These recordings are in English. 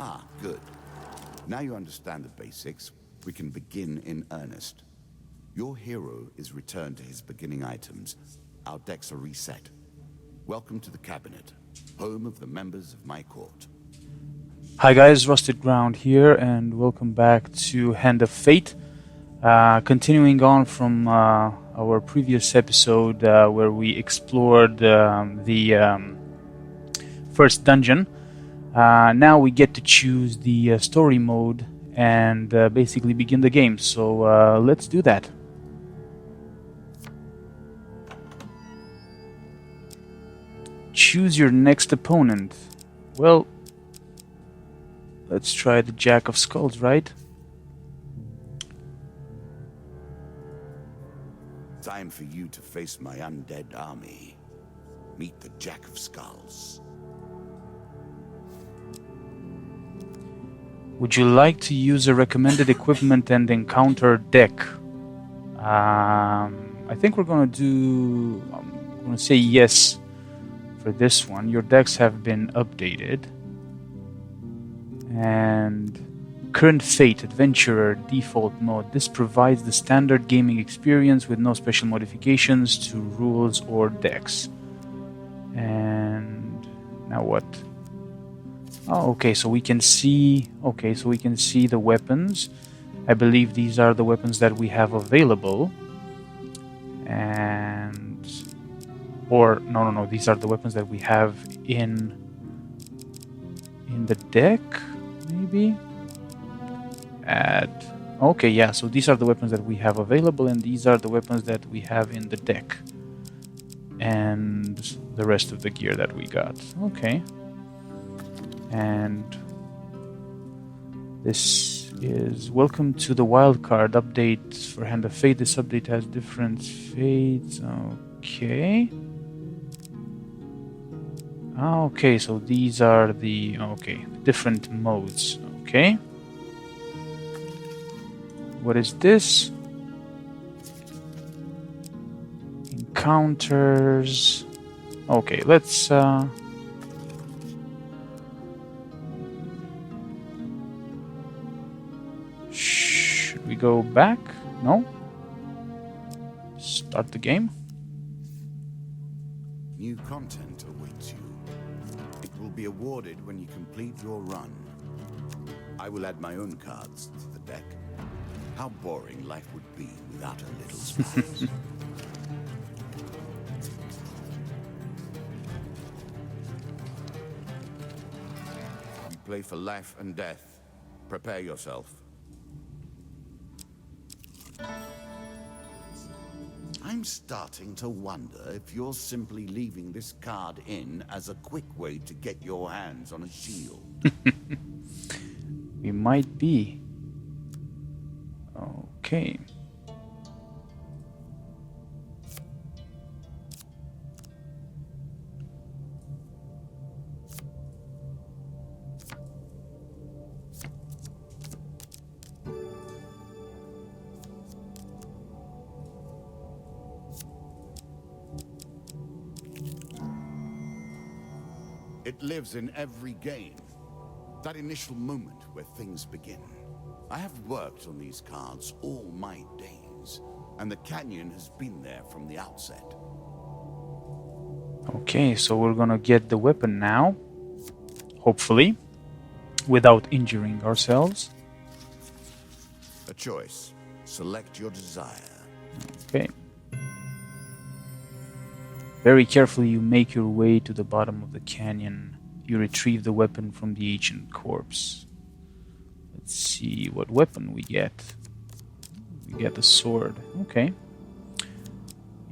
Ah, good. Now you understand the basics, we can begin in earnest. Your hero is returned to his beginning items. Our decks are reset. Welcome to the cabinet, home of the members of my court. Hi guys, Rusted Ground here, and welcome back to Hand of Fate. Continuing on from our previous episode where we explored the first dungeon. Now we get to choose the story mode and basically begin the game. So let's do that. Choose your next opponent. Well, let's try the Jack of Sculls, right? Time for you to face my undead army. Meet the Jack of Sculls. Would you like to use a recommended equipment and encounter deck? I think we're gonna do... I'm gonna say yes for this one. Your decks have been updated. And current fate, adventurer, default mode. This provides the standard gaming experience with no special modifications to rules or decks. And now what? Oh, okay, so we can see... Okay, so we can see the weapons. I believe these are the weapons that we have available. And... Or, no, these are the weapons that we have in the deck, maybe? Okay, yeah, so these are the weapons that we have available, and these are the weapons that we have in the deck. And the rest of the gear that we got. Okay. And this is welcome to the wildcard update for Hand of Fate. This update has different fates. Okay. Okay, so these are the different modes. Okay. What is this? Encounters. Okay, let's should we go back? No? Start the game. New content awaits you. It will be awarded when you complete your run. I will add my own cards to the deck. How boring life would be without a little spice. You play for life and death. Prepare yourself. I'm starting to wonder if you're simply leaving this card in as a quick way to get your hands on a shield. We might be. Okay. It lives in every game. That initial moment where things begin. I have worked on these cards all my days, and the canyon has been there from the outset. Okay, so we're gonna get the weapon now, hopefully, without injuring ourselves. A choice. Select your desire. Okay. Very carefully you make your way to the bottom of the canyon. You retrieve the weapon from the ancient corpse. Let's see what weapon we get. We get the sword. Okay.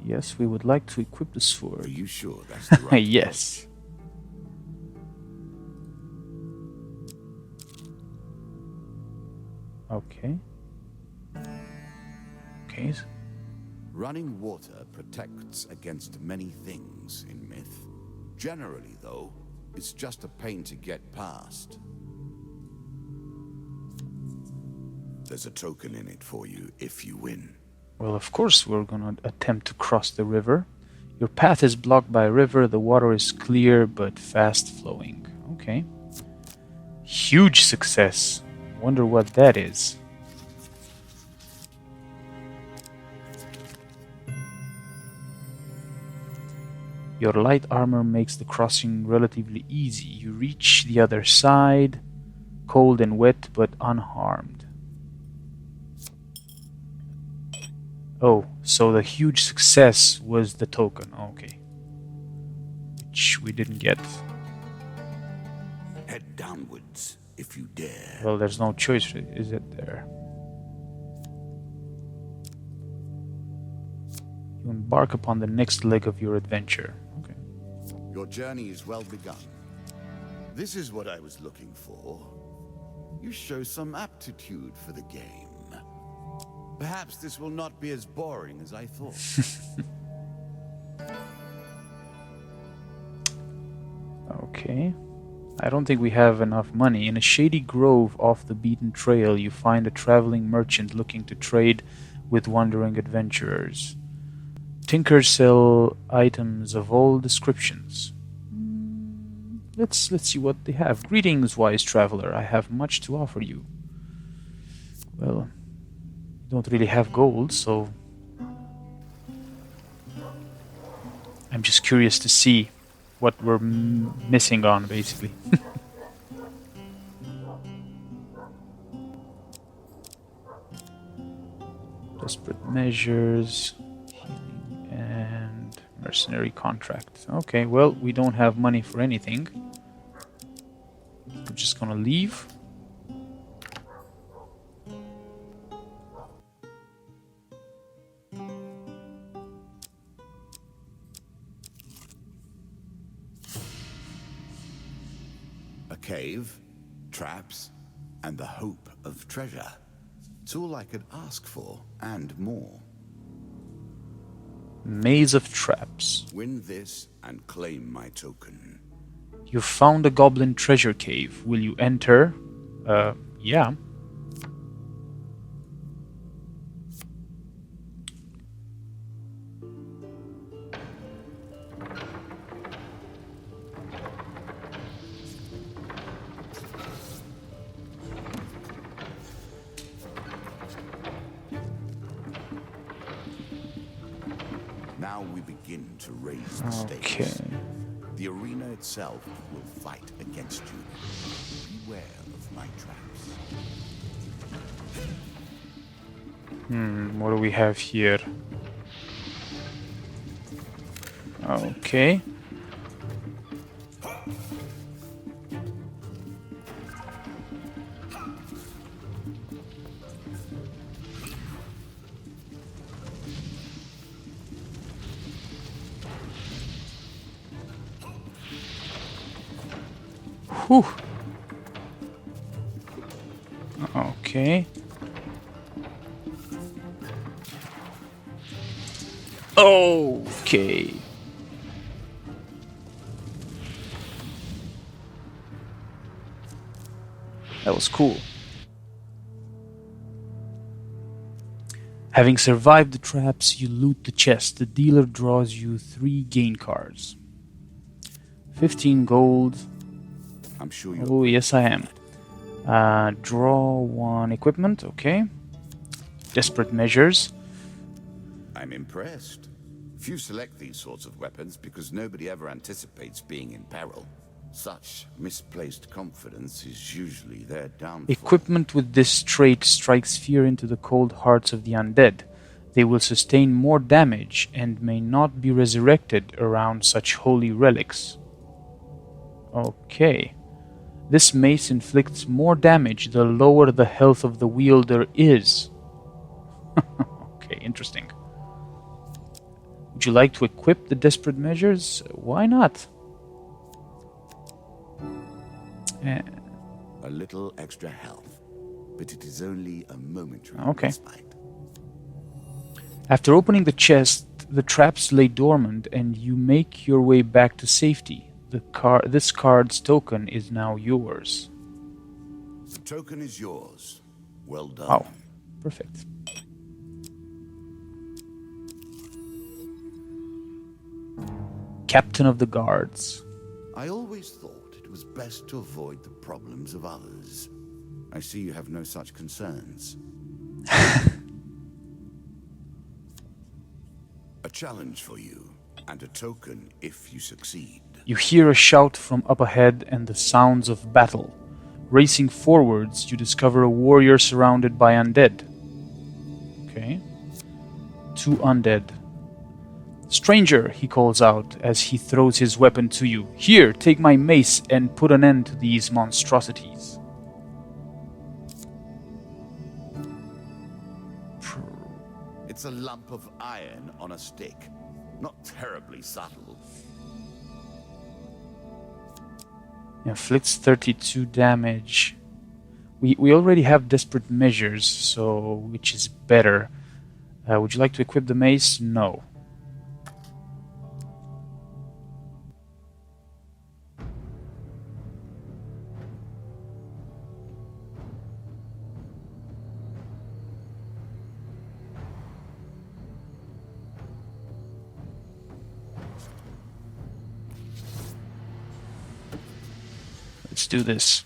Yes, we would like to equip the sword. Are you sure that's the right Yes. Okay. Okay. Running water protects against many things in myth. Generally, though, it's just a pain to get past. There's a token in it for you if you win. Well, of course we're gonna attempt to cross the river. Your path is blocked by a river. The water is clear but fast flowing. Okay. Huge success. Wonder what that is. Your light armor makes the crossing relatively easy. You reach the other side, cold and wet, but unharmed. Oh, so the huge success was the token. Okay. Which we didn't get. Head downwards, if you dare. Well, there's no choice, is it there? You embark upon the next leg of your adventure. Okay. Your journey is well begun. This is what I was looking for. You show some aptitude for the game. Perhaps this will not be as boring as I thought. Okay. I don't think we have enough money. In a shady grove off the beaten trail, you find a traveling merchant looking to trade with wandering adventurers. Tinkers sell items of all descriptions. Let's see what they have. Greetings, wise traveler. I have much to offer you. Well, don't really have gold, so I'm just curious to see what we're missing on, basically. Desperate measures, healing, and mercenary contract. Okay, well, we don't have money for anything. We're just gonna leave. Cave, traps, and the hope of treasure. It's all I could ask for, and more. Maze of traps. Win this and claim my token. You found a goblin treasure cave. Will you enter? Yeah. Now we begin to raise the stakes. The arena itself will fight against you. Beware of my traps. What do we have here? Okay. Whew. Okay. Okay. That was cool. Having survived the traps, you loot the chest. The dealer draws you 3 gain cards. 15 gold. I'm sure you're... Oh, yes, I am. Draw 1 equipment, okay. Desperate measures. I'm impressed. Few select these sorts of weapons because nobody ever anticipates being in peril. Such misplaced confidence is usually their downfall. Equipment with this trait strikes fear into the cold hearts of the undead. They will sustain more damage and may not be resurrected around such holy relics. Okay. This mace inflicts more damage the lower the health of the wielder is. Okay, interesting. Would you like to equip the desperate measures? Why not? A little extra health, but it is only a momentary respite. After opening the chest, the traps lay dormant and you make your way back to safety. This card's token is now yours. The token is yours. Well done. Wow. Perfect. Captain of the Guards. I always thought it it was best to avoid the problems of others. I see you have no such concerns. A challenge for you, and a token if you succeed. You hear a shout from up ahead and the sounds of battle. Racing forwards, you discover a warrior surrounded by undead. Okay. 2 undead. Stranger, he calls out as he throws his weapon to you. Here, take my mace and put an end to these monstrosities. It's a lump of iron on a stick. Not terribly subtle. Inflicts 32 damage. We already have desperate measures, so which is better. Would you like to equip the mace? No. Let's do this.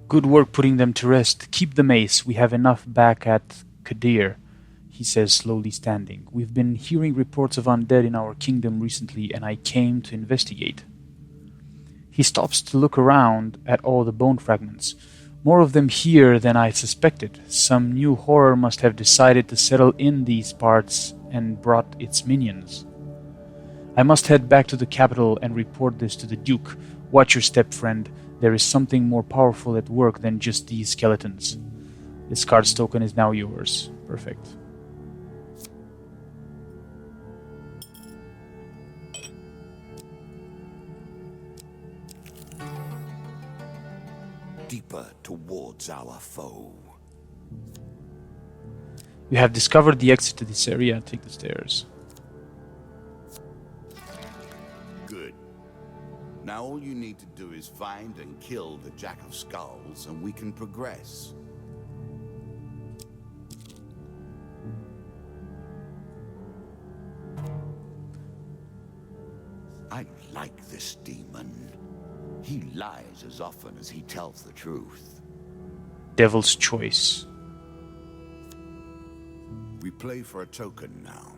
Good work putting them to rest. Keep the mace. We have enough back at Kadir, he says, slowly standing. We've been hearing reports of undead in our kingdom recently, and I came to investigate. He stops to look around at all the bone fragments. More of them here than I suspected. Some new horror must have decided to settle in these parts and brought its minions. I must head back to the capital and report this to the Duke. Watch your step, friend. There is something more powerful at work than just these skeletons. This card's token is now yours. Perfect. Deeper towards our foe. You have discovered the exit to this area. Take the stairs. Good. Now all you need to do is find and kill the Jack of Sculls, and we can progress. I like this demon. He lies as often as he tells the truth. Devil's choice. We play for a token now.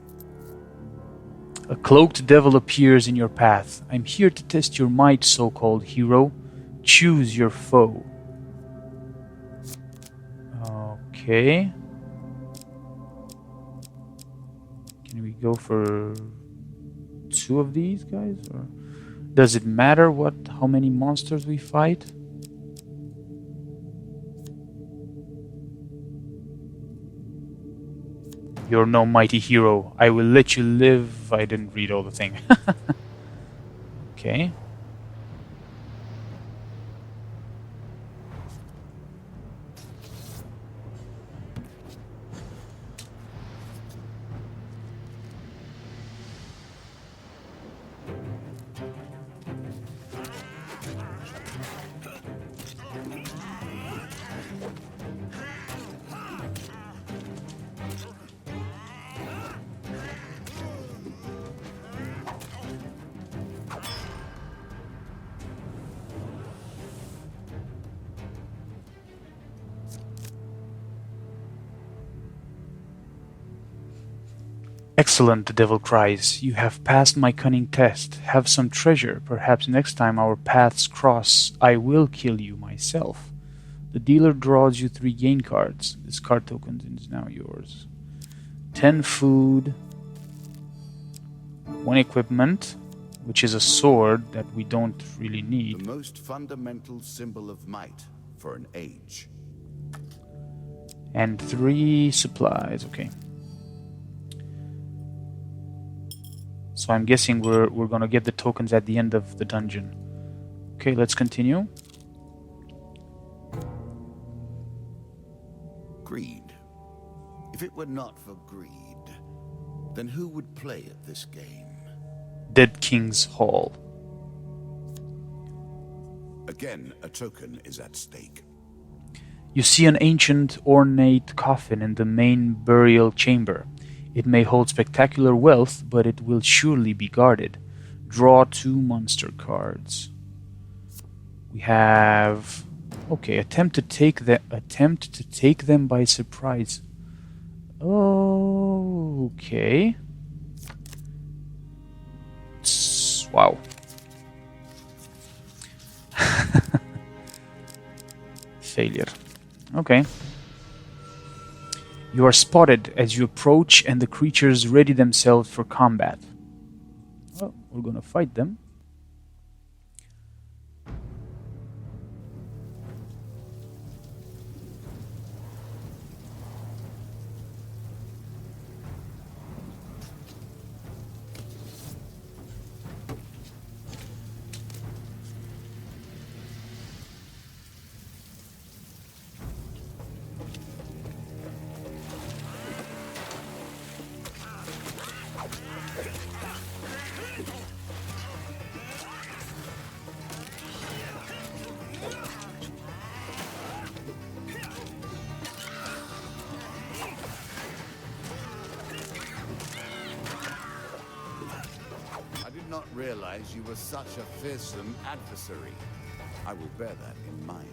A cloaked devil appears in your path. I'm here to test your might, so-called hero. Choose your foe. Okay. Can we go for 2 of these guys? Or does it matter how many monsters we fight? You're no mighty hero. I will let you live. I didn't read all the thing. Okay. Excellent, the devil cries. You have passed my cunning test. Have some treasure. Perhaps next time our paths cross, I will kill you myself. The dealer draws you 3 gain cards. This card token is now yours. 10 food. 1 equipment, which is a sword that we don't really need. The most fundamental symbol of might for an age. And 3 supplies, okay. So I'm guessing we're gonna get the tokens at the end of the dungeon. Okay, let's continue. If it were not for greed, then who would play at this game? Dead King's Hall. Again, a token is at stake. You see an ancient, ornate coffin in the main burial chamber. It may hold spectacular wealth, but it will surely be guarded. Draw 2 monster cards. We have... Okay, attempt to take them by surprise. Okay. Wow. Failure. Okay. You are spotted as you approach and the creatures ready themselves for combat. Well, we're gonna fight them. I did not realize you were such a fearsome adversary. I will bear that in mind.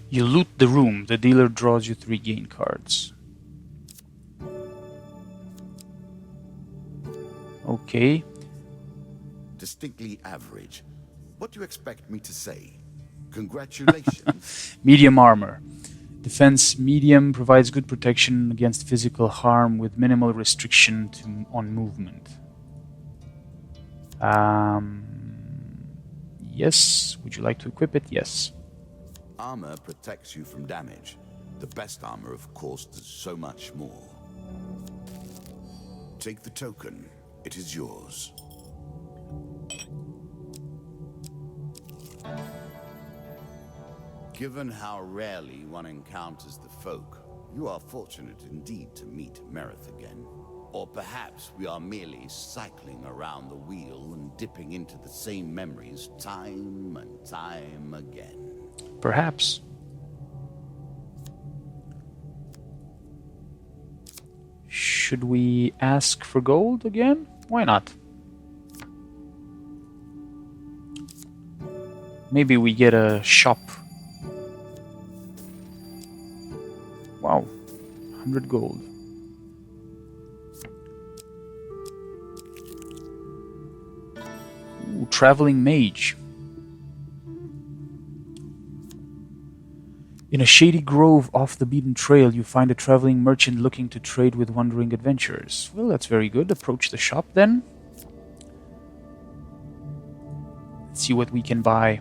You loot the room. The dealer draws you 3 gain cards. Okay. Distinctly average. What do you expect me to say? Congratulations. Medium armor. Defense medium provides good protection against physical harm with minimal restriction on movement. Yes. Would you like to equip it? Yes. Armor protects you from damage. The best armor, of course, does so much more. Take the token. It is yours. Given how rarely one encounters the folk, you are fortunate indeed to meet Merith again. Or perhaps we are merely cycling around the wheel and dipping into the same memories time and time again. Perhaps. Should we ask for gold again? Why not? Maybe we get a shop. Wow, 100 gold. Ooh, traveling mage. In a shady grove off the beaten trail, you find a traveling merchant looking to trade with wandering adventurers. Well, that's very good. Approach the shop then. Let's see what we can buy.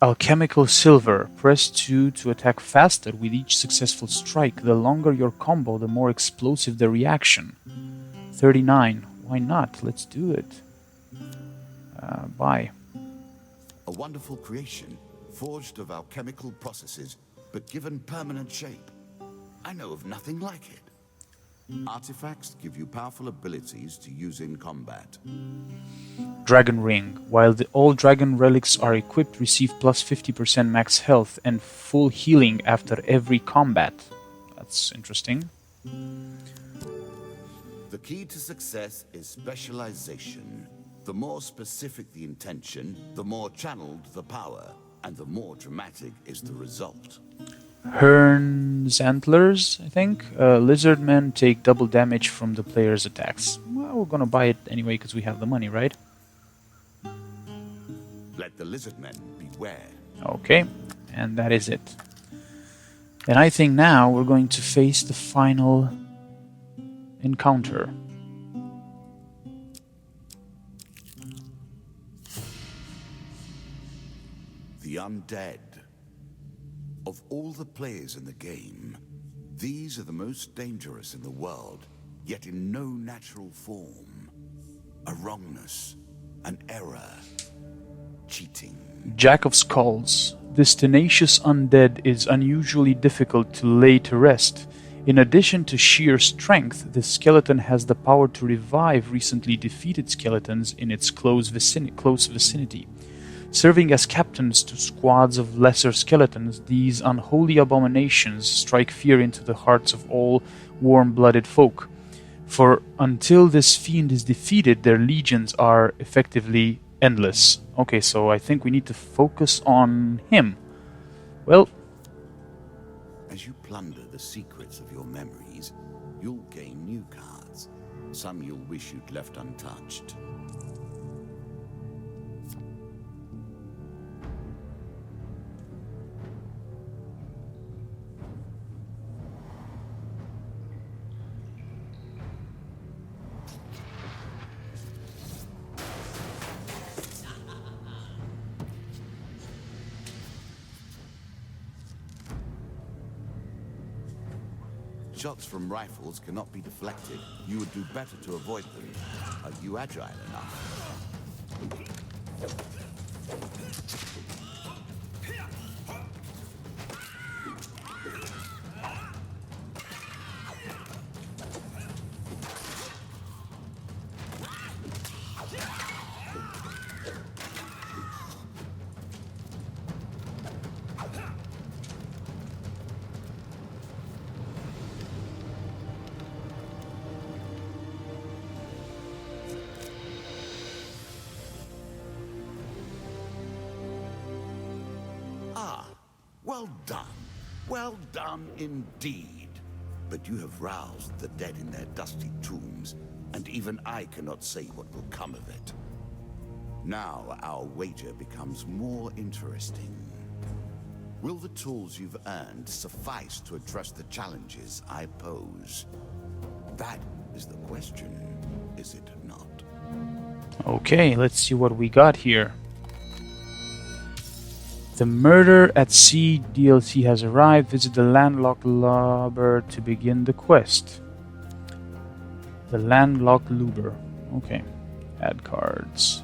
Alchemical silver. Press 2 to attack faster with each successful strike. The longer your combo, the more explosive the reaction. 39. Why not? Let's do it. Buy. A wonderful creation, forged of alchemical processes, but given permanent shape. I know of nothing like it. Artifacts give you powerful abilities to use in combat. Dragon Ring. While all dragon relics are equipped, receive plus 50% max health and full healing after every combat. That's interesting. The key to success is specialization. The more specific the intention, the more channeled the power, and the more dramatic is the result. Hern's Antlers, I think. Lizardmen take double damage from the player's attacks. Well, we're gonna buy it anyway because we have the money, right? Let the lizardmen beware. Okay, and that is it. And I think now we're going to face the final encounter. The undead. Of all the players in the game, these are the most dangerous in the world, yet in no natural form. A wrongness, an error, cheating. Jack of Sculls. This tenacious undead is unusually difficult to lay to rest. In addition to sheer strength, this skeleton has the power to revive recently defeated skeletons in its close vicinity. Serving as captains to squads of lesser skeletons, these unholy abominations strike fear into the hearts of all warm-blooded folk. For until this fiend is defeated, their legions are effectively endless. Okay, so I think we need to focus on him. Well, as you plunder the secrets of your memories, you'll gain new cards. Some you'll wish you'd left untouched. Shots from rifles cannot be deflected. You would do better to avoid them. Are you agile enough? Well done. Well done indeed. But you have roused the dead in their dusty tombs, and even I cannot say what will come of it. Now our wager becomes more interesting. Will the tools you've earned suffice to address the challenges I pose? That is the question, is it not? okay, let's see what we got here. The Murder at Sea DLC has arrived. Visit the landlocked lubber to begin the quest. The landlocked lubber. Okay. Add cards.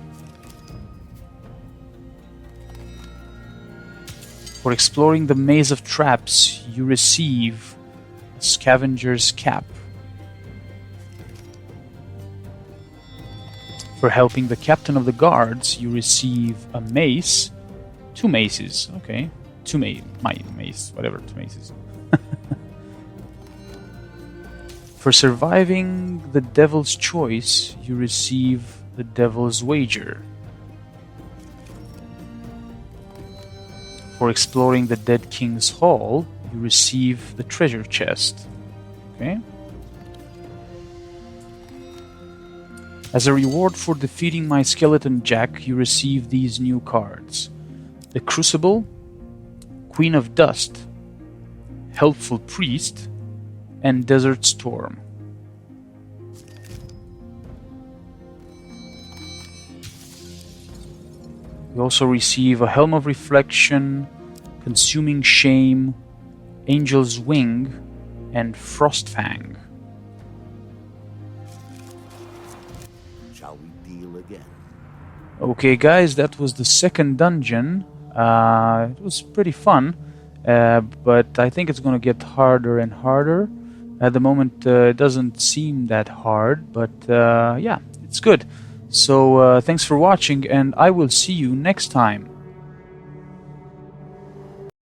For exploring the maze of traps, you receive a scavenger's cap. For helping the captain of the guards, you receive a mace. 2 maces, okay. My mace, whatever, 2 maces. For surviving the Devil's Choice, you receive the Devil's Wager. For exploring the Dead King's Hall, you receive the Treasure Chest. Okay. As a reward for defeating my skeleton Jack, you receive these new cards. The Crucible, Queen of Dust, Helpful Priest, and Desert Storm. You also receive a Helm of Reflection, Consuming Shame, Angel's Wing, and Frostfang. Shall we deal again? Okay guys, that was the second dungeon. It was pretty fun, but I think it's going to get harder and harder. At the moment it doesn't seem that hard, but yeah, it's good. So thanks for watching, and I will see you next time.